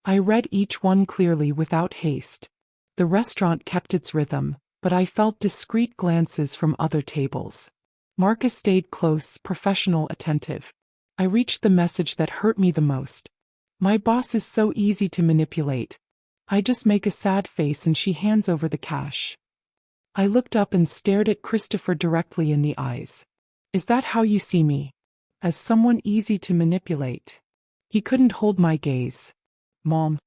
I read each one clearly without haste. The restaurant kept its rhythm, but I felt discreet glances from other tables. Marcus stayed close, professional, attentive. I reached the message that hurt me the most. My boss is so easy to manipulate. I just make a sad face and she hands over the cash. I looked up and stared at Christopher directly in the eyes. Is that how you see me? As someone easy to manipulate? He couldn't hold my gaze. Mom.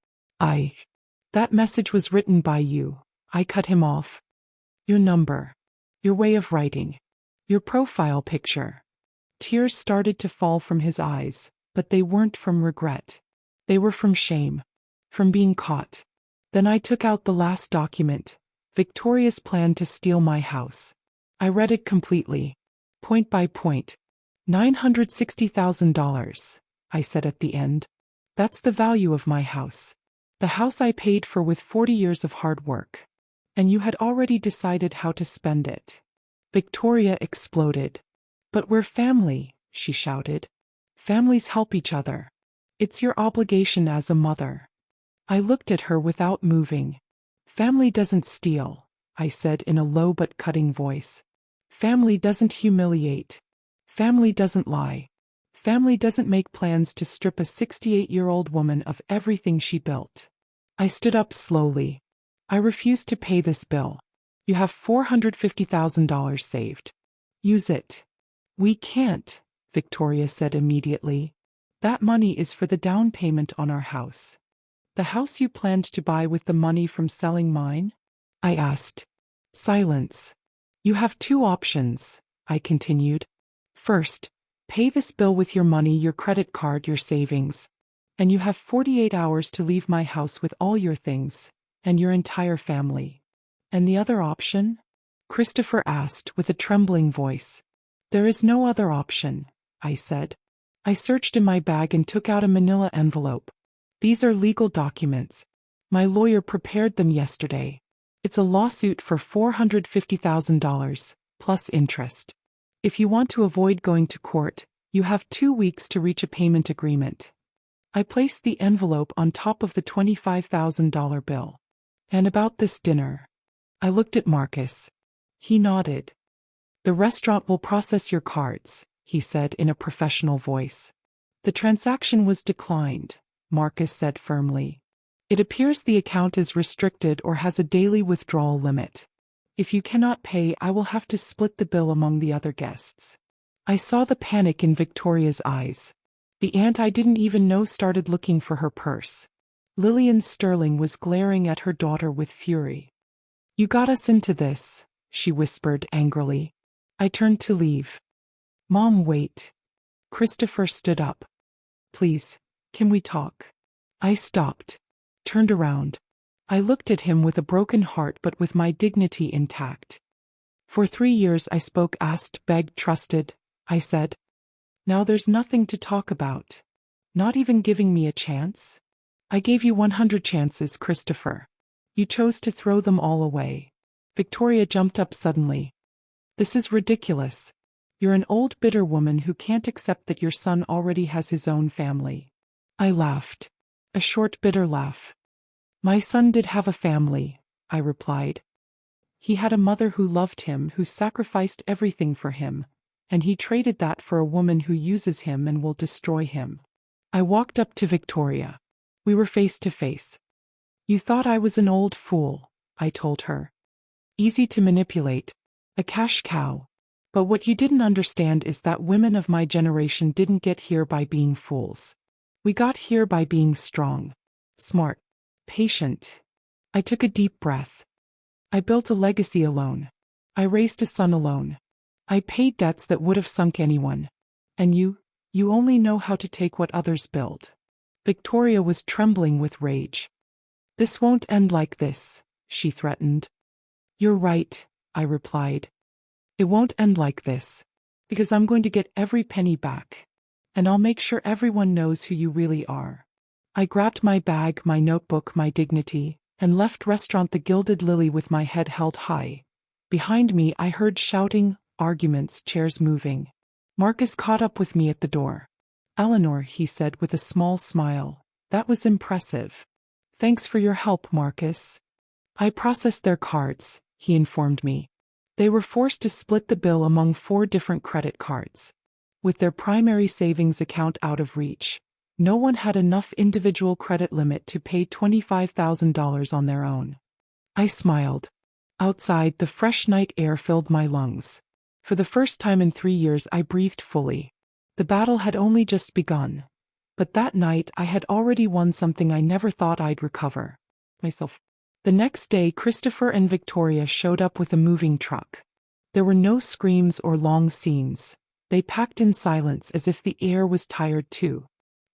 That message was written by you. I cut him off. Your number. Your way of writing. Your profile picture. Tears started to fall from his eyes, but they weren't from regret. They were from shame. From being caught. Then I took out the last document. Victoria's plan to steal my house. I read it completely. Point by point. $960,000, I said at the end. That's the value of my house. The house I paid for with 40 years of hard work. And you had already decided how to spend it. Victoria exploded. But we're family, she shouted. Families help each other. It's your obligation as a mother. I looked at her without moving. Family doesn't steal, I said in a low but cutting voice. Family doesn't humiliate. Family doesn't lie. Family doesn't make plans to strip a 68-year-old woman of everything she built. I stood up slowly. I refuse to pay this bill. You have $450,000 saved. Use it. We can't, Victoria said immediately. That money is for the down payment on our house. The house you planned to buy with the money from selling mine? I asked. Silence. You have two options, I continued. First, pay this bill with your money, your credit card, your savings. And you have 48 hours to leave my house with all your things, and your entire family. And the other option? Christopher asked with a trembling voice. There is no other option, I said. I searched in my bag and took out a manila envelope. These are legal documents. My lawyer prepared them yesterday. It's a lawsuit for $450,000, plus interest. If you want to avoid going to court, you have 2 weeks to reach a payment agreement. I placed the envelope on top of the $25,000 bill. And about this dinner. I looked at Marcus. He nodded. The restaurant will process your cards, he said in a professional voice. The transaction was declined, Marcus said firmly. It appears the account is restricted or has a daily withdrawal limit. If you cannot pay, I will have to split the bill among the other guests. I saw the panic in Victoria's eyes. The aunt I didn't even know started looking for her purse. Lillian Sterling was glaring at her daughter with fury. You got us into this, she whispered angrily. I turned to leave. Mom, wait. Christopher stood up. Please, can we talk? I stopped. Turned around. I looked at him with a broken heart but with my dignity intact. For 3 years I spoke, asked, begged, trusted, I said. Now there's nothing to talk about. Not even giving me a chance? I gave you 100 chances, Christopher. You chose to throw them all away. Victoria jumped up suddenly. This is ridiculous. You're an old bitter woman who can't accept that your son already has his own family. I laughed. A short bitter laugh. My son did have a family, I replied. He had a mother who loved him, who sacrificed everything for him, and he traded that for a woman who uses him and will destroy him. I walked up to Victoria. We were face to face. You thought I was an old fool, I told her. Easy to manipulate. A cash cow. But what you didn't understand is that women of my generation didn't get here by being fools. We got here by being strong, smart, patient. I took a deep breath. I built a legacy alone. I raised a son alone. I paid debts that would have sunk anyone. And you only know how to take what others build. Victoria was trembling with rage. This won't end like this, she threatened. You're right, I replied. It won't end like this. Because I'm going to get every penny back. And I'll make sure everyone knows who you really are. I grabbed my bag, my notebook, my dignity, and left restaurant The Gilded Lily with my head held high. Behind me I heard shouting, arguments, chairs moving. Marcus caught up with me at the door. Eleanor, he said with a small smile. That was impressive. Thanks for your help, Marcus. I processed their cards, he informed me. They were forced to split the bill among 4 different credit cards. With their primary savings account out of reach, no one had enough individual credit limit to pay $25,000 on their own. I smiled. Outside, the fresh night air filled my lungs. For the first time in 3 years I breathed fully. The battle had only just begun. But that night I had already won something I never thought I'd recover. Myself. The next day Christopher and Victoria showed up with a moving truck. There were no screams or long scenes. They packed in silence as if the air was tired too.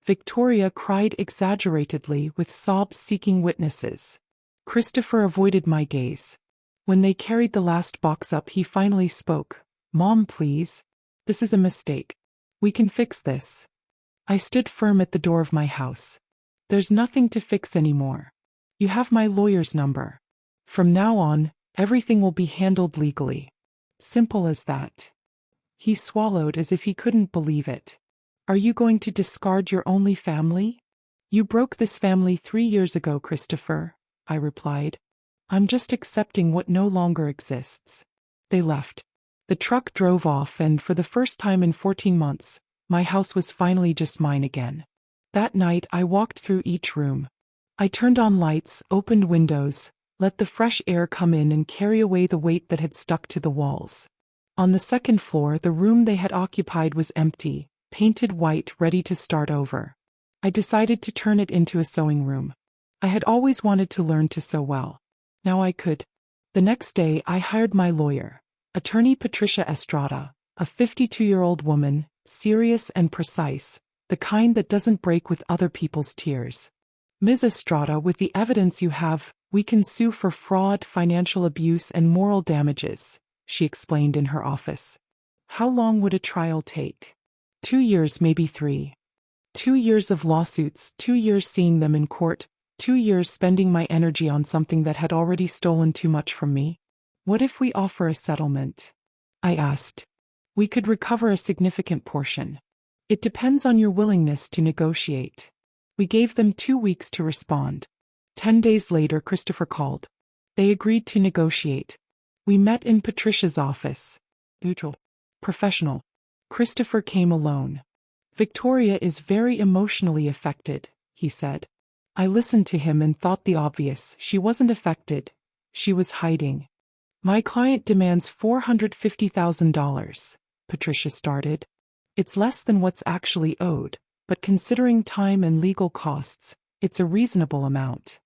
Victoria cried exaggeratedly with sobs seeking witnesses. Christopher avoided my gaze. When they carried the last box up he finally spoke. Mom, please. This is a mistake. We can fix this. I stood firm at the door of my house. There's nothing to fix anymore. You have my lawyer's number. From now on, everything will be handled legally. Simple as that. He swallowed as if he couldn't believe it. Are you going to discard your only family? You broke this family 3 years ago, Christopher, I replied. I'm just accepting what no longer exists. They left. The truck drove off and for the first time in 14 months, my house was finally just mine again. That night I walked through each room. I turned on lights, opened windows, let the fresh air come in and carry away the weight that had stuck to the walls. On the second floor, the room they had occupied was empty, painted white, ready to start over. I decided to turn it into a sewing room. I had always wanted to learn to sew well. Now I could. The next day I hired my lawyer, attorney Patricia Estrada, a 52-year-old woman, serious and precise, the kind that doesn't break with other people's tears. Ms. Estrada, with the evidence you have, we can sue for fraud, financial abuse, and moral damages, she explained in her office. How long would a trial take? 2 years, maybe 3. 2 years of lawsuits, 2 years seeing them in court, 2 years spending my energy on something that had already stolen too much from me. What if we offer a settlement? I asked. We could recover a significant portion. It depends on your willingness to negotiate. We gave them 2 weeks to respond. 10 days later, Christopher called. They agreed to negotiate. We met in Patricia's office. Neutral. Professional. Christopher came alone. Victoria is very emotionally affected, he said. I listened to him and thought the obvious. She wasn't affected. She was hiding. My client demands $450,000, Patricia started. It's less than what's actually owed, but considering time and legal costs, it's a reasonable amount.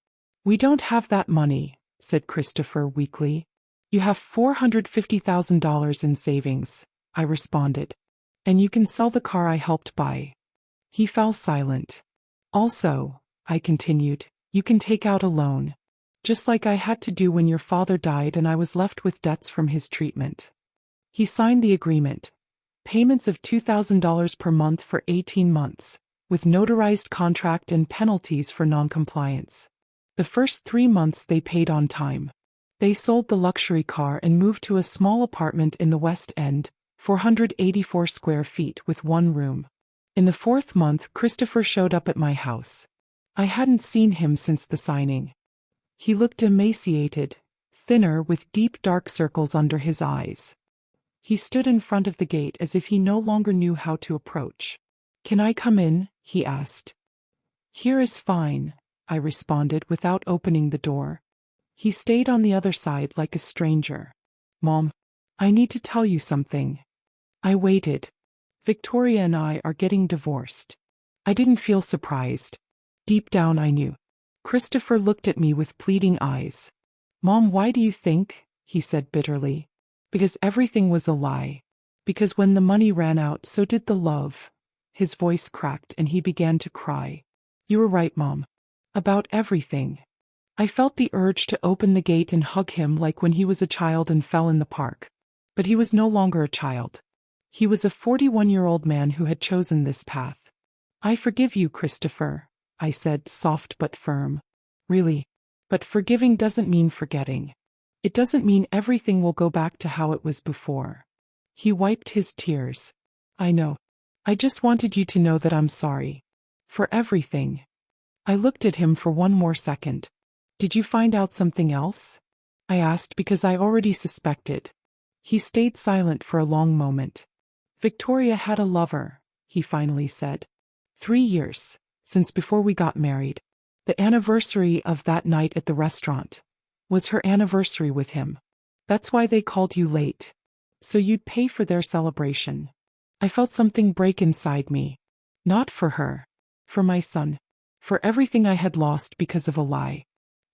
We don't have that money, said Christopher weakly. You have $450,000 in savings, I responded. And you can sell the car I helped buy. He fell silent. Also, I continued, you can take out a loan. Just like I had to do when your father died and I was left with debts from his treatment. He signed the agreement. Payments of $2,000 per month for 18 months, with notarized contract and penalties for noncompliance. The first 3 months they paid on time. They sold the luxury car and moved to a small apartment in the West End, 484 square feet with one room. In the 4th month, Christopher showed up at my house. I hadn't seen him since the signing. He looked emaciated, thinner with deep dark circles under his eyes. He stood in front of the gate as if he no longer knew how to approach. "Can I come in?" he asked. "Here is fine," I responded without opening the door. He stayed on the other side like a stranger. "Mom, I need to tell you something." I waited. "Victoria and I are getting divorced." I didn't feel surprised. Deep down I knew. Christopher looked at me with pleading eyes. "Mom, why do you think?" he said bitterly. "Because everything was a lie. Because when the money ran out, so did the love." His voice cracked and he began to cry. "You were right, Mom. About everything." I felt the urge to open the gate and hug him like when he was a child and fell in the park. But he was no longer a child. He was a 41-year-old man who had chosen this path. "I forgive you, Christopher," I said, soft but firm. "Really? But forgiving doesn't mean forgetting. It doesn't mean everything will go back to how it was before." He wiped his tears. "I know. I just wanted you to know that I'm sorry. For everything." I looked at him for one more second. "Did you find out something else?" I asked because I already suspected. He stayed silent for a long moment. "Victoria had a lover," he finally said. 3 years, since before we got married. The anniversary of that night at the restaurant was her anniversary with him. That's why they called you late. So you'd pay for their celebration." I felt something break inside me. Not for her. For my son. For everything I had lost because of a lie.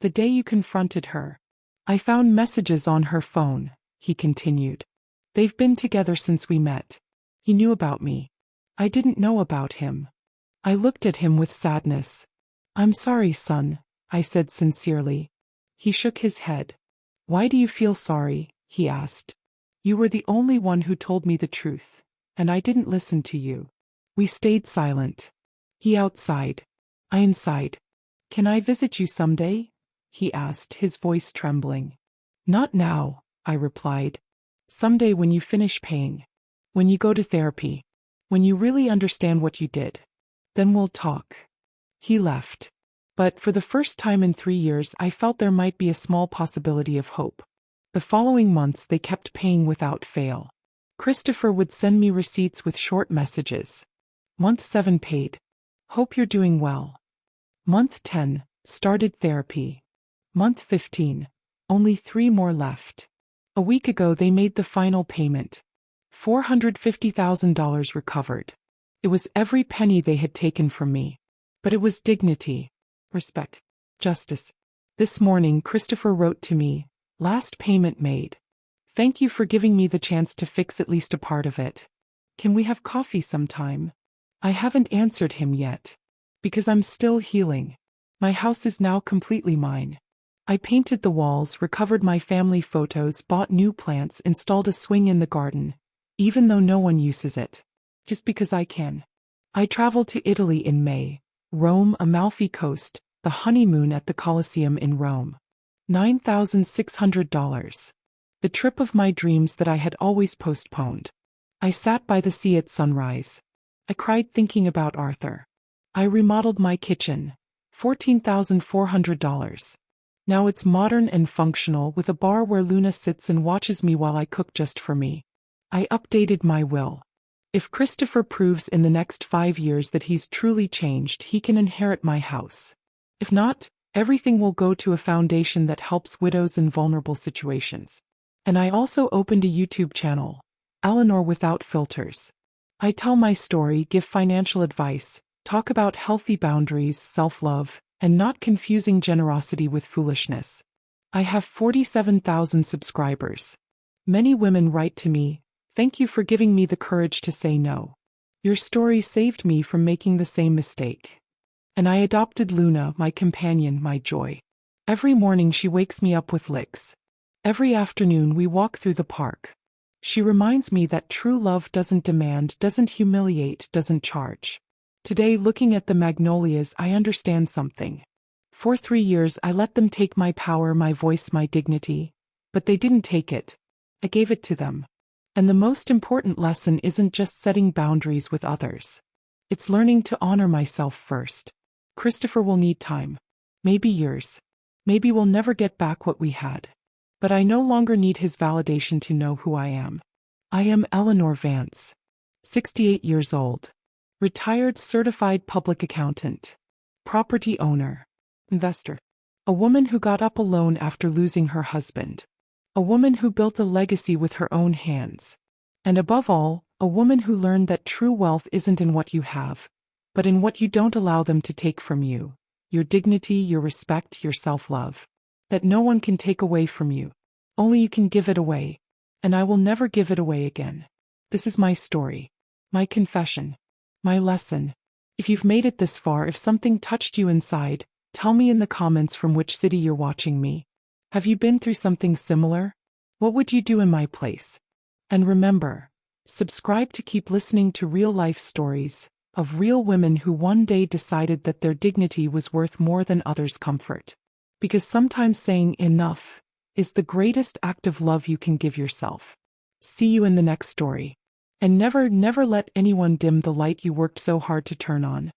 "The day you confronted her. I found messages on her phone," he continued. "They've been together since we met. He knew about me. I didn't know about him." I looked at him with sadness. "I'm sorry, son," I said sincerely. He shook his head. "Why do you feel sorry?" he asked. "You were the only one who told me the truth, and I didn't listen to you." We stayed silent. He outside. I inside. "Can I visit you someday?" he asked, his voice trembling. "Not now," I replied. "Someday when you finish paying. When you go to therapy. When you really understand what you did. Then we'll talk." He left. But for the first time in 3 years I felt there might be a small possibility of hope. The following months they kept paying without fail. Christopher would send me receipts with short messages. Month 7 paid. "Hope you're doing well." Month 10, started therapy. Month 15, only 3 more left. A week ago they made the final payment. $450,000 recovered. It was every penny they had taken from me. But it was dignity, respect, justice. This morning Christopher wrote to me, "Last payment made. Thank you for giving me the chance to fix at least a part of it. Can we have coffee sometime?" I haven't answered him yet. Because I'm still healing. My house is now completely mine. I painted the walls, recovered my family photos, bought new plants, installed a swing in the garden, even though no one uses it. Just because I can. I traveled to Italy in May. Rome, Amalfi Coast, the honeymoon at the Colosseum in Rome. $9,600. The trip of my dreams that I had always postponed. I sat by the sea at sunrise. I cried thinking about Arthur. I remodeled my kitchen. $14,400. Now it's modern and functional with a bar where Luna sits and watches me while I cook just for me. I updated my will. If Christopher proves in the next 5 years that he's truly changed, he can inherit my house. If not, everything will go to a foundation that helps widows in vulnerable situations. And I also opened a YouTube channel, Eleanor Without Filters. I tell my story, give financial advice, talk about healthy boundaries, self-love, and not confusing generosity with foolishness. I have 47,000 subscribers. Many women write to me, "Thank you for giving me the courage to say no. Your story saved me from making the same mistake." And I adopted Luna, my companion, my joy. Every morning she wakes me up with licks. Every afternoon we walk through the park. She reminds me that true love doesn't demand, doesn't humiliate, doesn't charge. Today, looking at the magnolias, I understand something. For 3 years I let them take my power, my voice, my dignity, But they didn't take it. I gave it to them. And the most important lesson isn't just setting boundaries with others. It's learning to honor myself first. Christopher will need time. Maybe years. Maybe we'll never get back what we had. But I no longer need his validation to know who I am. I am Eleanor Vance. 68 years old. Retired certified public accountant. Property owner. Investor. A woman who got up alone after losing her husband. A woman who built a legacy with her own hands. And above all, a woman who learned that true wealth isn't in what you have, but in what you don't allow them to take from you. Your dignity, your respect, your self-love. That no one can take away from you. Only you can give it away. And I will never give it away again. This is my story. My confession. My lesson. If you've made it this far, if something touched you inside, tell me in the comments from which city you're watching me. Have you been through something similar? What would you do in my place? And remember, subscribe to keep listening to real-life stories of real women who one day decided that their dignity was worth more than others' comfort. Because sometimes saying enough is the greatest act of love you can give yourself. See you in the next story. And never let anyone dim the light you worked so hard to turn on.